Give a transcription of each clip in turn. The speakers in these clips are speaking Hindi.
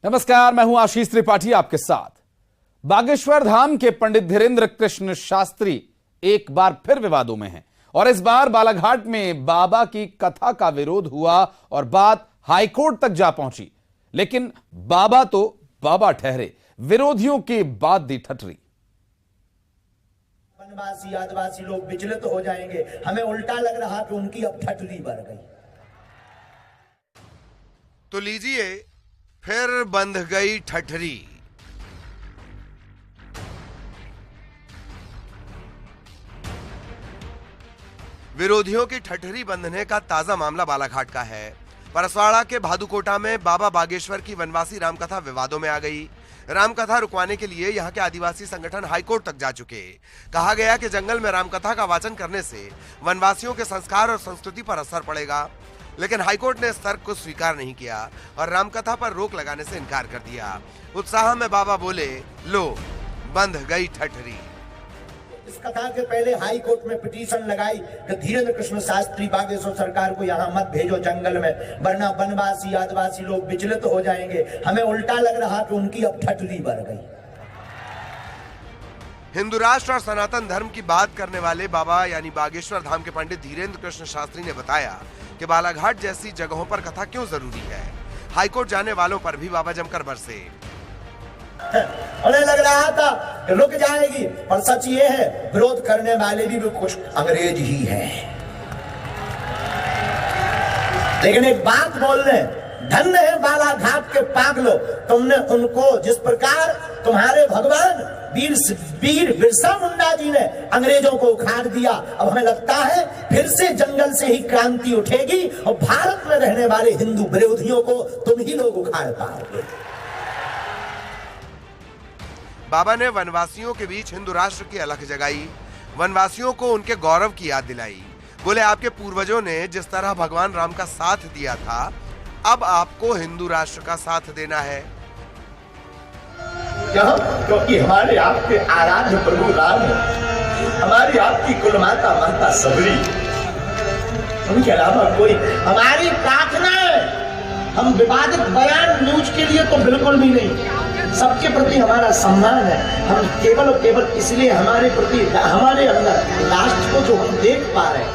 नमस्कार, मैं हूं आशीष त्रिपाठी आपके साथ। बागेश्वर धाम के पंडित धीरेन्द्र कृष्ण शास्त्री एक बार फिर विवादों में हैं और इस बार बालाघाट में बाबा की कथा का विरोध हुआ और बात हाईकोर्ट तक जा पहुंची। लेकिन बाबा तो बाबा ठहरे, विरोधियों की बात दी ठटरी। वनवासी आदिवासी लोग विचलित हो जाएंगे, हमें उल्टा लग रहा कि उनकी अब ठटरी बढ़ गई। तो लीजिए, फिर बंध गई ठठरी। विरोधियों की ठठरी बंधने का ताजा मामला बालाघाट का है। परसवाड़ा के भादुकोटा में बाबा बागेश्वर की वनवासी रामकथा विवादों में आ गई। रामकथा रुकवाने के लिए यहां के आदिवासी संगठन हाईकोर्ट तक जा चुके। कहा गया कि जंगल में रामकथा का वाचन करने से वनवासियों के संस्कार और संस्कृति पर असर पड़ेगा, लेकिन हाईकोर्ट ने इस तर्क को स्वीकार नहीं किया और रामकथा पर रोक लगाने से इनकार कर दिया। उत्साह में बाबा बोले, लो बंध गई ठठरी। इस कथा के पहले हाई कोर्ट में पिटीशन लगाई कि धीरेन्द्र कृष्ण शास्त्री बागेश्वर सरकार को यहाँ मत भेजो जंगल में, वरना वनवासी आदिवासी लोग विचलित हो जाएंगे। हमें उल्टा लग रहा कि उनकी अब ठठरी बढ़ गई। हिंदू राष्ट्र और सनातन धर्म की बात करने वाले बाबा यानी बागेश्वर धाम के पंडित धीरेन्द्र कृष्ण शास्त्री ने बताया कि बालाघाट जैसी जगहों पर कथा क्यों जरूरी है। हाईकोर्ट जाने वालों पर भी बाबा जमकर बरसे। उन्हें लग रहा था कि रुक जाएगी, पर सच ये है विरोध करने वाले भी कुछ अंग्रेज ही हैं। लेकिन एक बात बोल रहे, धन्य है बालाघाट के पागलो, तुमने उनको जिस प्रकार तुम्हारे भगवान वीर बिरसा मुंडा जी ने अंग्रेजों को उखाड़ दिया, अब हमें लगता है फिर से जंगल से ही क्रांति उठेगी और भारत में रहने वाले हिंदू विरोधियों को तुम ही लोग उखाड़ पाओगे। बाबा ने वनवासियों के बीच हिंदू राष्ट्र की अलख जगाई, वनवासियों को उनके गौरव की याद दिलाई। बोले, आपके पूर्वजों ने जिस तरह भगवान राम का साथ दिया था, अब आपको हिंदू राष्ट्र का साथ देना है। क्योंकि हमारे आपके आराध्य प्रभु राम, हमारी आपकी कुलमाता माता सबरी, उनके अलावा कोई हमारी प्रार्थना है। हम विवादित बयान न्यूज के लिए तो बिल्कुल भी नहीं, सबके प्रति हमारा सम्मान है। हम केवल और केवल इसलिए हमारे प्रति, हमारे अंदर राष्ट्र को जो हम देख पा रहे हैं,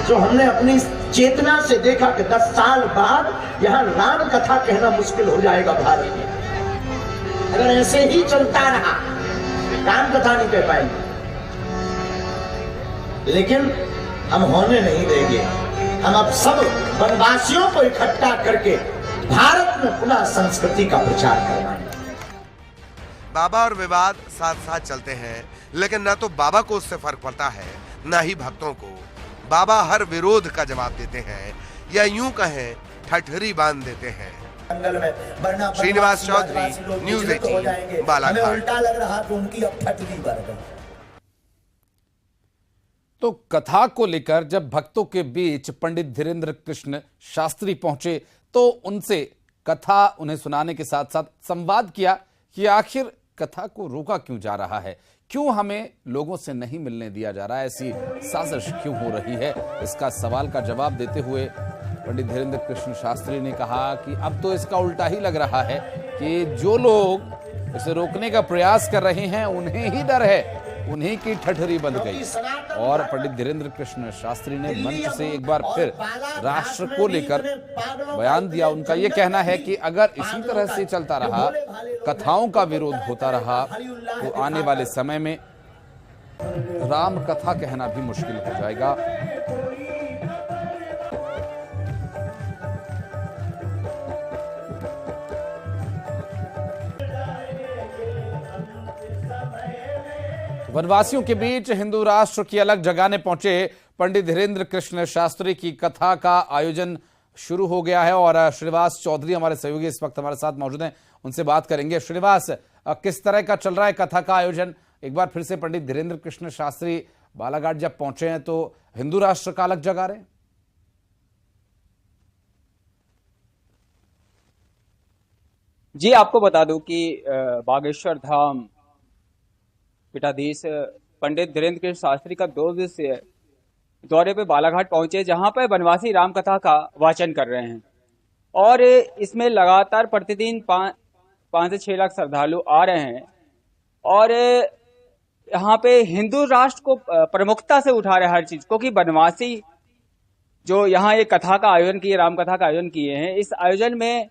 जो हमने अपनी चेतना से देखा कि 10 साल बाद यहाँ राम कथा कहना मुश्किल हो जाएगा भारत में। अगर ऐसे ही चलता रहा, राम कथा नहीं कह पाएंगे। लेकिन हम होने नहीं देंगे। हम अब सब वनवासियों को इकट्ठा करके भारत में पुनः संस्कृति का प्रचार करवाएंगे। बाबा और विवाद साथ साथ चलते हैं, लेकिन न तो बाबा को उससे फर्क पड़ता है, न ही भक्तों को। बाबा हर विरोध का जवाब देते हैं, या यूं कहें ठठरी बांध देते हैं। श्रीनिवास चौधरी, न्यूज़ 18, बालाघाट। हमें उल्टा लग रहा कि उनकी अब ठठरी बढ़ गई। तो कथा को लेकर जब भक्तों के बीच पंडित धीरेन्द्र कृष्ण शास्त्री पहुंचे तो उनसे कथा उन्हें सुनाने के साथ साथ संवाद किया कि आखिर कथा को रोका क्यों जा रहा है, क्यों हमें लोगों से नहीं मिलने दिया जा रहा है, ऐसी साजिश क्यों हो रही है। इसका सवाल का जवाब देते हुए पंडित धीरेन्द्र कृष्ण शास्त्री ने कहा कि अब तो इसका उल्टा ही लग रहा है कि जो लोग इसे रोकने का प्रयास कर रहे हैं उन्हें ही डर है, उन्हीं की ठठरी बंध गई। और पंडित धीरेन्द्र कृष्ण शास्त्री ने मंच से एक बार फिर राष्ट्र को लेकर बयान दिया। उनका यह कहना है कि अगर इसी तरह से चलता रहा, कथाओं का विरोध होता रहा, तो आने वाले समय में राम कथा कहना भी मुश्किल हो जाएगा। वनवासियों के बीच हिंदू राष्ट्र की अलग जगाने पहुंचे पंडित धीरेन्द्र कृष्ण शास्त्री की कथा का आयोजन शुरू हो गया है और श्रीनिवास चौधरी हमारे सहयोगी इस वक्त हमारे साथ मौजूद हैं, उनसे बात करेंगे। श्रीनिवास, किस तरह का चल रहा है कथा का आयोजन? एक बार फिर से पंडित धीरेन्द्र कृष्ण शास्त्री बालाघाट जब पहुंचे हैं तो हिंदू राष्ट्र का अलग जगा रहे हैं। जी, आपको बता दूं कि बागेश्वर धाम पीठाधीश पंडित धीरेन्द्र कृष्ण शास्त्री का 2 दिवसीय दौरे पे बालाघाट पहुंचे, जहां पर वनवासी राम कथा का वाचन कर रहे हैं। और इसमें लगातार प्रतिदिन 5 से 6 लाख श्रद्धालु आ रहे हैं और यहाँ पे हिंदू राष्ट्र को प्रमुखता से उठा रहे हैं हर चीज, क्योंकि बनवासी जो यहाँ ये कथा का आयोजन किए, राम कथा का आयोजन किए हैं, इस आयोजन में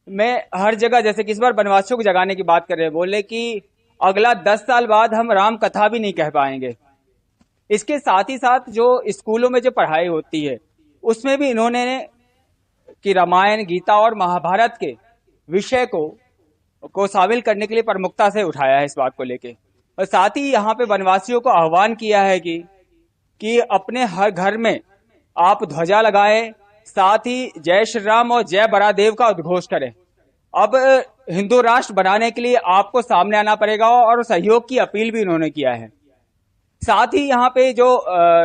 मैं हर जगह, जैसे कि इस बार बनवासियों को जगाने की बात कर रहे हैं, बोले कि अगला 10 साल बाद हम राम कथा भी नहीं कह पाएंगे। इसके साथ ही साथ जो स्कूलों में जो पढ़ाई होती है उसमें भी इन्होंने कि रामायण, गीता और महाभारत के विषय को शामिल करने के लिए प्रमुखता से उठाया है इस बात को लेके। और साथ ही यहाँ पे वनवासियों को आह्वान किया है कि अपने हर घर में आप ध्वजा लगाएं, साथ ही जय श्री राम और जय बरादेव का उद्घोष करें। अब हिंदू राष्ट्र बनाने के लिए आपको सामने आना पड़ेगा और सहयोग की अपील भी इन्होंने किया है। साथ ही यहाँ पे जो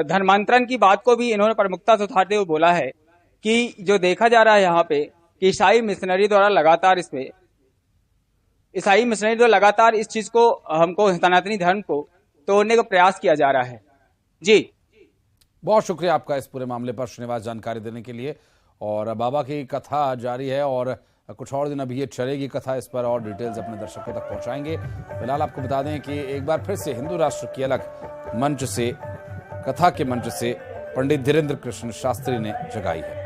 धर्मांतरण की बात को भी इन्होंने प्रमुखता से उठाते हुए बोला है कि जो देखा जा रहा है यहाँ पे कि ईसाई मिशनरी द्वारा लगातार इस चीज को, हमको सनातनी धर्म को तोड़ने का प्रयास किया जा रहा है। जी बहुत शुक्रिया आपका इस पूरे मामले पर श्रीनिवास जानकारी देने के लिए। और बाबा की कथा जारी है और कुछ और दिन अभी ये चलेगी कथा, इस पर और डिटेल्स अपने दर्शकों तक पहुंचाएंगे। फिलहाल आपको बता दें कि एक बार फिर से हिंदू राष्ट्र की अलग मंच से, कथा के मंच से पंडित धीरेन्द्र कृष्ण शास्त्री ने जगाई है।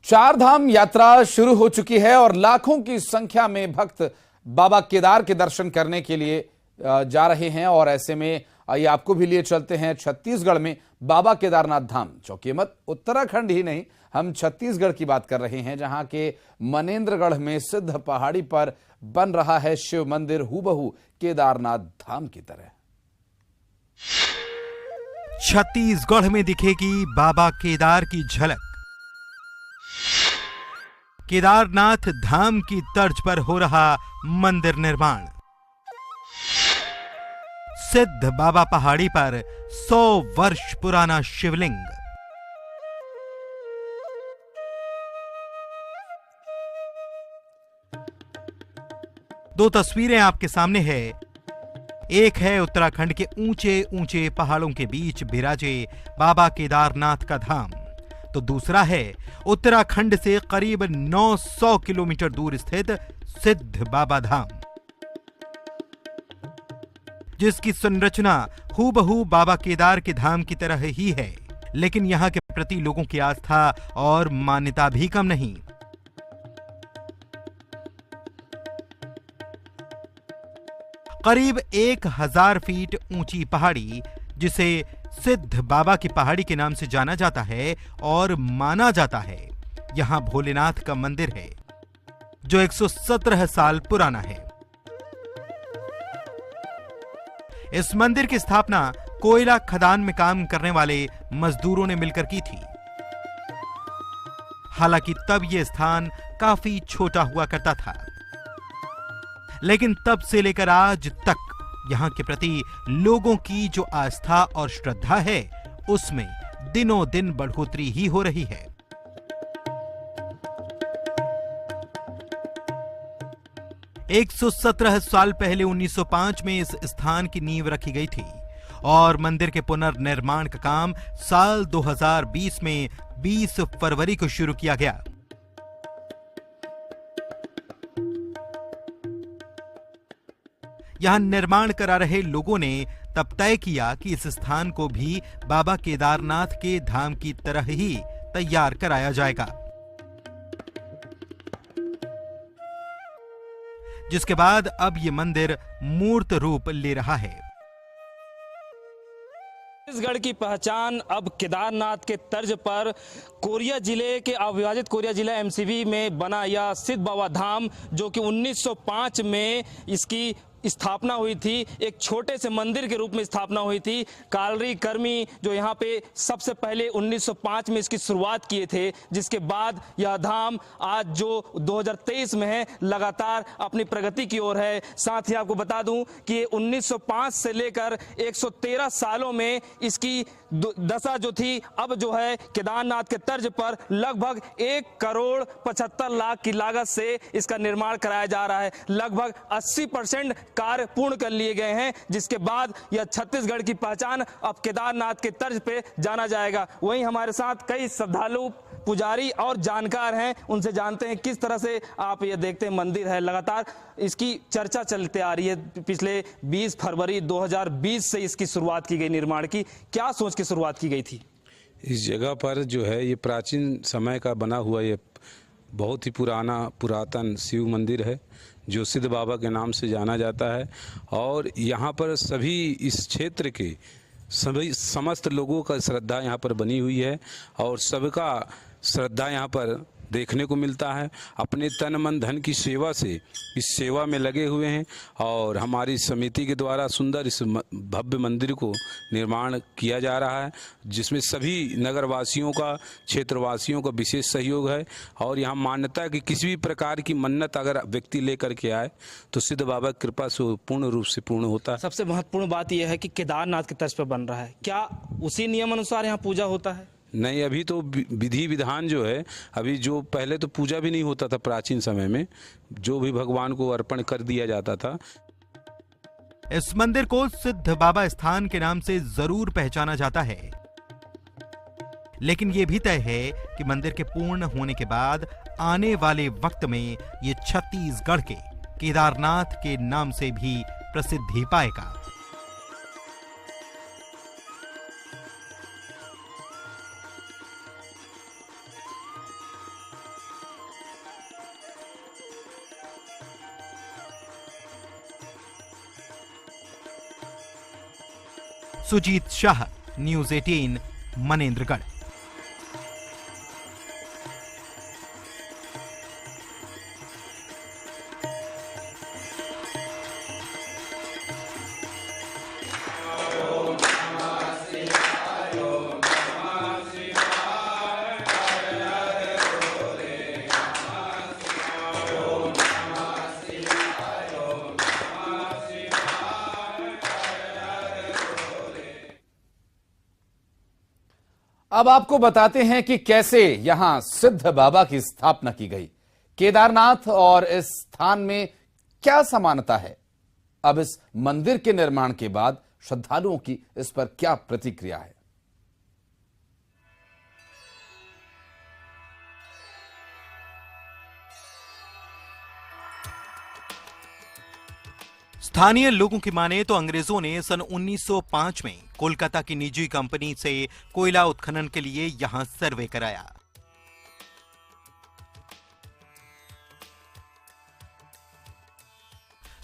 चार धाम यात्रा शुरू हो चुकी है और लाखों की संख्या में भक्त बाबा केदार के दर्शन करने के लिए जा रहे हैं। और ऐसे में आइए आपको भी लिए चलते हैं छत्तीसगढ़ में बाबा केदारनाथ धाम। चौंकिए मत, उत्तराखंड ही नहीं, हम छत्तीसगढ़ की बात कर रहे हैं, जहां के मनेन्द्रगढ़ में सिद्ध पहाड़ी पर बन रहा है शिव मंदिर हूबहू केदारनाथ धाम की तरह। छत्तीसगढ़ में दिखेगी बाबा केदार की झलक। केदारनाथ धाम की तर्ज पर हो रहा मंदिर निर्माण। सिद्ध बाबा पहाड़ी पर 100 वर्ष पुराना शिवलिंग। दो तस्वीरें आपके सामने है। एक है उत्तराखंड के ऊंचे ऊंचे पहाड़ों के बीच बिराजे बाबा केदारनाथ का धाम, तो दूसरा है उत्तराखंड से करीब 900 किलोमीटर दूर स्थित सिद्ध बाबा धाम, जिसकी संरचना हूबहू बाबा केदार के धाम की तरह ही है, लेकिन यहां के प्रति लोगों की आस्था और मान्यता भी कम नहीं। करीब 1000 फीट ऊंची पहाड़ी, जिसे सिद्ध बाबा की पहाड़ी के नाम से जाना जाता है और माना जाता है, यहां भोलेनाथ का मंदिर है जो 117 साल पुराना है। इस मंदिर की स्थापना कोयला खदान में काम करने वाले मजदूरों ने मिलकर की थी। हालांकि तब यह स्थान काफी छोटा हुआ करता था, लेकिन तब से लेकर आज तक यहां के प्रति लोगों की जो आस्था और श्रद्धा है, उसमें दिनों दिन बढ़ोतरी ही हो रही है। एक 117 साल पहले 1905 में इस स्थान की नींव रखी गई थी और मंदिर के पुनर्निर्माण का काम साल 2020 में 20 फरवरी को शुरू किया गया। यहां निर्माण करा रहे लोगों ने तब तय किया कि इस स्थान को भी बाबा केदारनाथ के धाम की तरह ही तैयार कराया जाएगा, जिसके बाद अब ये मंदिर मूर्त रूप ले रहा है। छत्तीसगढ़ की पहचान अब केदारनाथ के तर्ज पर कोरिया जिले के अविभाजित कोरिया जिला एमसीवी में बना यह सिद्ध बाबा धाम, जो कि 1905 में इसकी स्थापना हुई थी, एक छोटे से मंदिर के रूप में स्थापना हुई थी। कालरी कर्मी जो यहाँ पे सबसे पहले 1905 में इसकी शुरुआत किए थे, जिसके बाद यह धाम आज जो 2023 में है लगातार अपनी प्रगति की ओर है। साथ ही आपको बता दूं कि ये 1905 से लेकर 113 सालों में इसकी दशा जो थी, अब जो है केदारनाथ के तर्ज पर लगभग 1,75,00,000 की लागत से इसका निर्माण कराया जा रहा है। लगभग 80% कार्य पूर्ण कर लिए गए हैं, जिसके बाद यह छत्तीसगढ़ की पहचान अब केदारनाथ के तर्ज पे जाना जाएगा। वहीं हमारे साथ कई श्रद्धालु पुजारी और जानकार हैं उनसे जानते हैं किस तरह से आप ये देखते हैं मंदिर है, लगातार इसकी चर्चा चलते आ रही है। पिछले 20 फरवरी 2020 से इसकी शुरुआत की गई निर्माण की, क्या सोच के शुरुआत की गई थी? इस जगह पर जो है ये प्राचीन समय का बना हुआ ये बहुत ही पुरातन शिव मंदिर है जो सिद्ध बाबा के नाम से जाना जाता है। और यहाँ पर सभी इस क्षेत्र के सभी समस्त लोगों का श्रद्धा यहाँ पर बनी हुई है और सबका श्रद्धा यहाँ पर देखने को मिलता है। अपने तन मन धन की सेवा से इस सेवा में लगे हुए हैं और हमारी समिति के द्वारा सुंदर इस भव्य मंदिर को निर्माण किया जा रहा है, जिसमें सभी नगरवासियों का, क्षेत्रवासियों का विशेष सहयोग है। और यहाँ मान्यता है कि किसी भी प्रकार की मन्नत अगर व्यक्ति लेकर के आए तो सिद्ध बाबा की कृपा से पूर्ण रूप से पूर्ण होता है। सबसे महत्वपूर्ण बात यह है कि केदारनाथ की तर्ज पर बन रहा है, क्या उसी नियम अनुसार यहाँ पूजा होता है? नहीं, अभी तो विधि विधान जो है, अभी जो पहले तो पूजा भी नहीं होता था प्राचीन समय में, जो भी भगवान को अर्पण कर दिया जाता था। इस मंदिर को सिद्ध बाबा स्थान के नाम से जरूर पहचाना जाता है, लेकिन यह भी तय है कि मंदिर के पूर्ण होने के बाद आने वाले वक्त में ये छत्तीसगढ़ के केदारनाथ के नाम से भी प्रसिद्धि पाएगा। सुजीत शाह, न्यूज़ 18, मनेंद्रगढ़। अब आपको बताते हैं कि कैसे यहां सिद्ध बाबा की स्थापना की गई। केदारनाथ और इस स्थान में क्या समानता है? अब इस मंदिर के निर्माण के बाद श्रद्धालुओं की इस पर क्या प्रतिक्रिया है? स्थानीय लोगों की माने तो अंग्रेजों ने सन 1905 में कोलकाता की निजी कंपनी से कोयला उत्खनन के लिए यहां सर्वे कराया।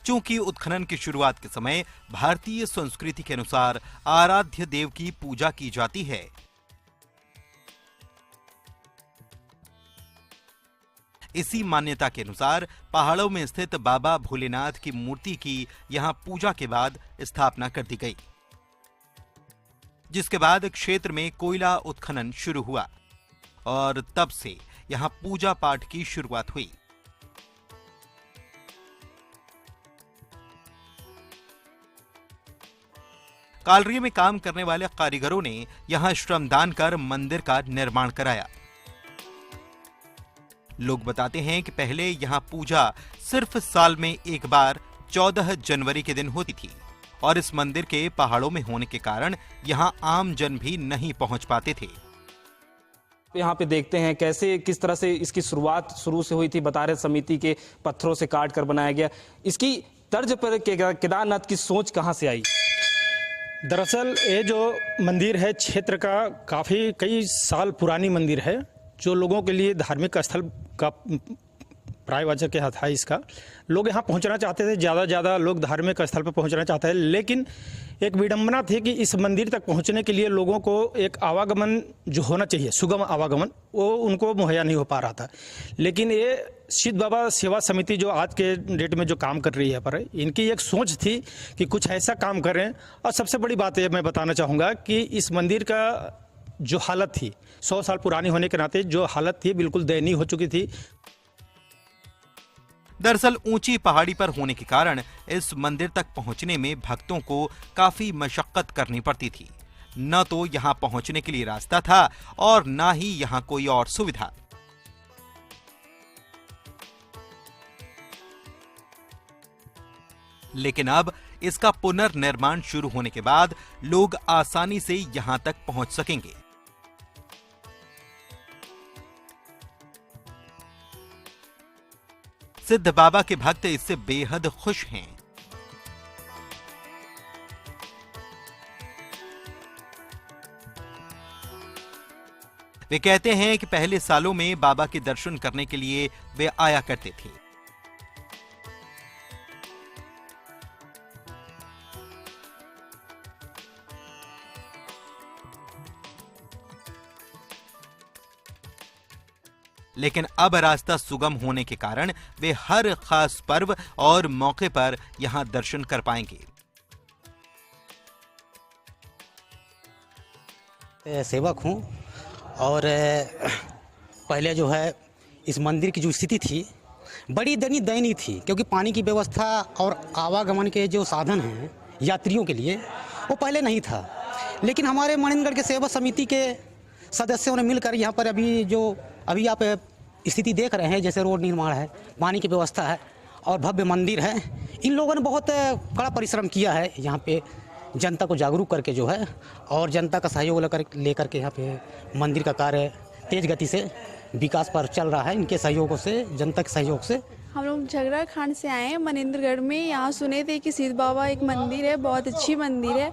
चूंकि उत्खनन की शुरुआत के समय भारतीय संस्कृति के अनुसार आराध्य देव की पूजा की जाती है, इसी मान्यता के अनुसार पहाड़ों में स्थित बाबा भोलेनाथ की मूर्ति की यहां पूजा के बाद स्थापना कर दी गई, जिसके बाद क्षेत्र में कोयला उत्खनन शुरू हुआ और तब से यहां पूजा पाठ की शुरुआत हुई। कालरी में काम करने वाले कारीगरों ने यहां श्रमदान कर मंदिर का निर्माण कराया। लोग बताते हैं कि पहले यहां पूजा सिर्फ साल में एक बार 14 जनवरी के दिन होती थी और इस मंदिर के पहाड़ों में होने के कारण यहां आम जन भी नहीं पहुंच पाते थे। यहाँ पे देखते हैं कैसे किस तरह से इसकी शुरुआत शुरू से हुई थी। बता रहे समिति के पत्थरों से काट कर बनाया गया। इसकी तर्ज पर केदारनाथ की सोच कहाँ से आई? दरअसल ये जो मंदिर है क्षेत्र का काफ़ी कई साल पुरानी मंदिर है, जो लोगों के लिए धार्मिक स्थल का प्रायवाचक क्या था। इसका लोग यहाँ पहुँचना चाहते थे, ज़्यादा लोग धार्मिक स्थल पर पहुँचना चाहते हैं, लेकिन एक विडंबना थी कि इस मंदिर तक पहुँचने के लिए लोगों को एक आवागमन जो होना चाहिए, सुगम आवागमन, वो उनको मुहैया नहीं हो पा रहा था। लेकिन ये सिद्ध बाबा सेवा समिति जो आज के डेट में जो काम कर रही है पर, इनकी एक सोच थी कि कुछ ऐसा काम करें। और सबसे बड़ी बात ये मैं बताना चाहूँगा कि इस मंदिर का जो हालत थी, 100 साल पुरानी होने के नाते जो हालत थी बिल्कुल दयनीय हो चुकी थी। दरअसल ऊंची पहाड़ी पर होने के कारण इस मंदिर तक पहुंचने में भक्तों को काफी मशक्कत करनी पड़ती थी। न तो यहां पहुंचने के लिए रास्ता था और न ही यहां कोई और सुविधा। लेकिन अब इसका पुनर्निर्माण शुरू होने के बाद लोग आसानी से यहां तक पहुंच सकेंगे। सिद्ध बाबा के भक्त इससे बेहद खुश हैं। वे कहते हैं कि पहले सालों में बाबा के दर्शन करने के लिए वे आया करते थे। लेकिन अब रास्ता सुगम होने के कारण वे हर खास पर्व और मौके पर यहां दर्शन कर पाएंगे। सेवक हूं और पहले जो है इस मंदिर की जो स्थिति थी बड़ी दयनीय थी, क्योंकि पानी की व्यवस्था और आवागमन के जो साधन हैं यात्रियों के लिए वो पहले नहीं था। लेकिन हमारे मणिनगढ़ के सेवा समिति के सदस्यों ने मिलकर यहाँ पर अभी आप स्थिति देख रहे हैं, जैसे रोड निर्माण है, पानी की व्यवस्था है और भव्य मंदिर है। इन लोगों ने बहुत कड़ा परिश्रम किया है यहाँ पे जनता को जागरूक करके जो है, और जनता का सहयोग लेकर के यहाँ पे मंदिर का कार्य तेज गति से विकास पर चल रहा है। इनके सहयोगों से, जनता के सहयोग से। हम लोग झगड़ा खांड से आए हैं मनिंद्रगढ़ में। यहाँ सुने थे कि सिद्ध बाबा एक मंदिर है, बहुत अच्छी मंदिर है,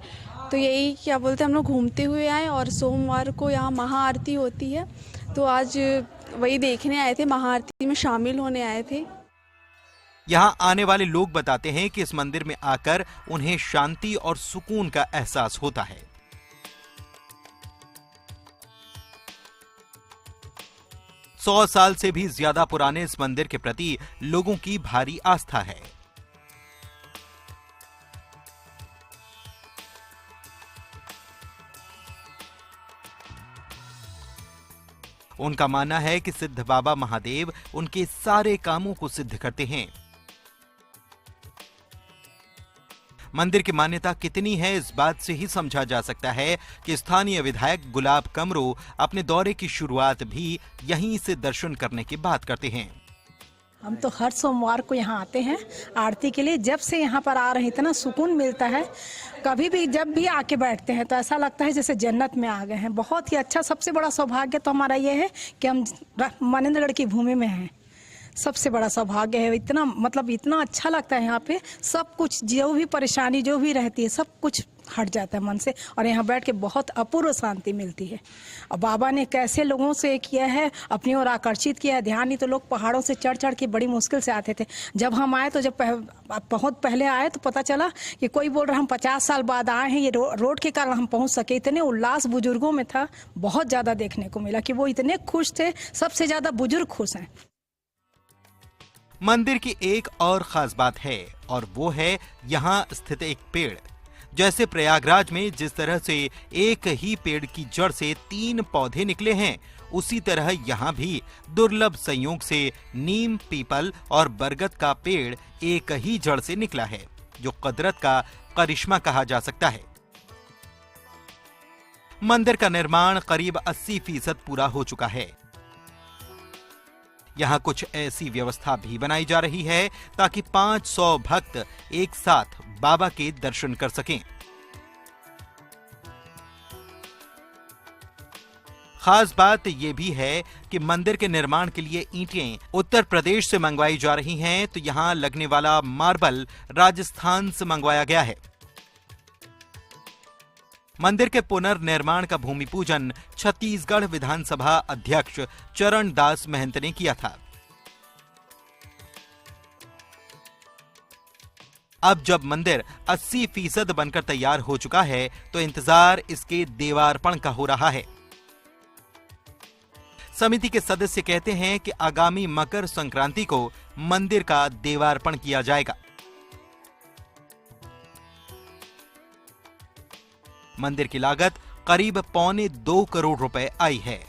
तो यही क्या बोलते हैं हम लोग घूमते हुए आए। और सोमवार को यहाँ महाआरती होती है, तो आज वही देखने आए थे, महाआरती में शामिल होने आए थे। यहां आने वाले लोग बताते हैं कि इस मंदिर में आकर उन्हें शांति और सुकून का एहसास होता है। सौ साल से भी ज्यादा पुराने इस मंदिर के प्रति लोगों की भारी आस्था है। उनका मानना है कि सिद्ध बाबा महादेव उनके सारे कामों को सिद्ध करते हैं। मंदिर की मान्यता कितनी है इस बात से ही समझा जा सकता है कि स्थानीय विधायक गुलाब कमरो अपने दौरे की शुरुआत भी यहीं से दर्शन करने की बात करते हैं। हम तो हर सोमवार को यहाँ आते हैं आरती के लिए। जब से यहाँ पर आ रहे हैं इतना सुकून मिलता है, कभी भी जब भी आके बैठते हैं तो ऐसा लगता है जैसे जन्नत में आ गए हैं। बहुत ही अच्छा, सबसे बड़ा सौभाग्य तो हमारा ये है कि हम मनिंद्रगढ़ की भूमि में हैं। सबसे बड़ा सौभाग्य है। इतना अच्छा लगता है यहाँ पे। सब कुछ, जो भी परेशानी जो भी रहती है, सब कुछ हट जाता है मन से, और यहाँ बैठ के बहुत अपूर्व शांति मिलती है। और बाबा ने कैसे लोगों से किया है, अपनी ओर आकर्षित किया है ध्यान। नहीं तो लोग पहाड़ों से चढ़ के बड़ी मुश्किल से आते थे। जब हम आए तो बहुत पहले आए तो पता चला कि कोई बोल रहा हम 50 साल बाद आए हैं, ये रोड के कारण हम पहुँच सके। इतने उल्लास बुजुर्गों में था, बहुत ज़्यादा देखने को मिला कि वो इतने खुश थे। सबसे ज़्यादा बुजुर्ग खुश हैं। मंदिर की एक और खास बात है, और वो है यहाँ स्थित एक पेड़। जैसे प्रयागराज में जिस तरह से एक ही पेड़ की जड़ से 3 पौधे निकले हैं, उसी तरह यहाँ भी दुर्लभ संयोग से नीम, पीपल और बरगद का पेड़ एक ही जड़ से निकला है, जो कुदरत का करिश्मा कहा जा सकता है। मंदिर का निर्माण करीब 80% पूरा हो चुका है। यहाँ कुछ ऐसी व्यवस्था भी बनाई जा रही है ताकि 500 भक्त एक साथ बाबा के दर्शन कर सकें। खास बात यह भी है कि मंदिर के निर्माण के लिए ईंटें उत्तर प्रदेश से मंगवाई जा रही हैं, तो यहाँ लगने वाला मार्बल राजस्थान से मंगवाया गया है। मंदिर के पुनर्निर्माण का भूमि पूजन छत्तीसगढ़ विधानसभा अध्यक्ष चरण दास महंत ने किया था। अब जब मंदिर 80% बनकर तैयार हो चुका है, तो इंतजार इसके देवार्पण का हो रहा है। समिति के सदस्य कहते हैं कि आगामी मकर संक्रांति को मंदिर का देवार्पण किया जाएगा। मंदिर की लागत करीब 1.25 करोड़ रुपए आई है।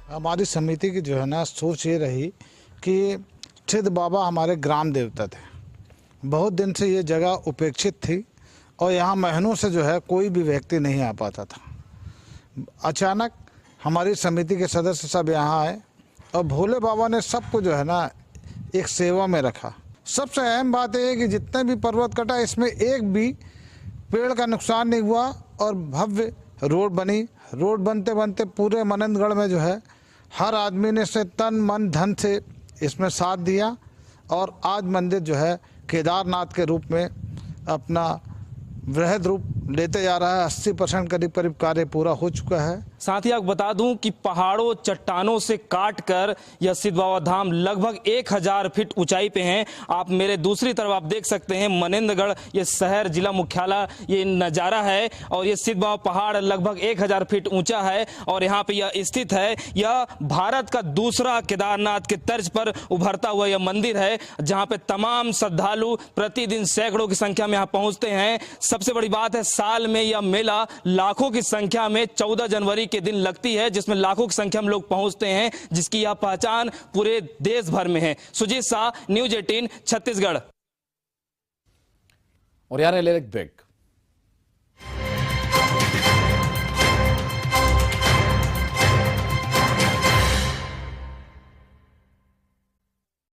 हमारी समिति की जो है ना सोच ये रही कि सिद्ध बाबा हमारे ग्राम देवता थे। बहुत दिन से ये जगह उपेक्षित थी और यहाँ महीनों से जो है कोई भी व्यक्ति नहीं आ पाता था। अचानक हमारी समिति के सदस्य सब यहाँ आए और भोले बाबा ने सबको जो है ना एक सेवा में रखा। सबसे अहम बात यह है कि जितने भी पर्वत कटा इसमें एक भी पेड़ का नुकसान नहीं हुआ और भव्य रोड बनी। रोड बनते बनते पूरे मनिंदगढ़ में जो है हर आदमी ने से तन मन धन से इसमें साथ दिया और आज मंदिर जो है केदारनाथ के रूप में अपना वृहद रूप लेते जा रहा है। 80% करीब कार्य पूरा हो चुका है। साथ ही आपको बता दूं कि पहाड़ों चट्टानों से काट कर यह सिद्ध बाबा धाम लगभग 1000 फीट ऊंचाई पे हैं। आप मेरे दूसरी तरफ आप देख सकते हैं मनिंदगढ़ ये शहर जिला मुख्यालय ये नज़ारा है और ये सिद्ध बाबा पहाड़ लगभग 1000 फीट ऊंचा है और यहाँ पे यह स्थित है। यह भारत का दूसरा केदारनाथ के तर्ज पर उभरता हुआ यह मंदिर है जहाँ पे तमाम श्रद्धालु प्रतिदिन सैकड़ों की संख्या में यहाँ पहुँचते हैं। सबसे बड़ी बात है साल में यह मेला लाखों की संख्या में 14 जनवरी के दिन लगती है जिसमें लाखों की संख्या में लोग पहुंचते हैं जिसकी यह पहचान पूरे देश भर में है। सुजीत शाह, न्यूज़ 18 छत्तीसगढ़। और यार ले ब्रेक।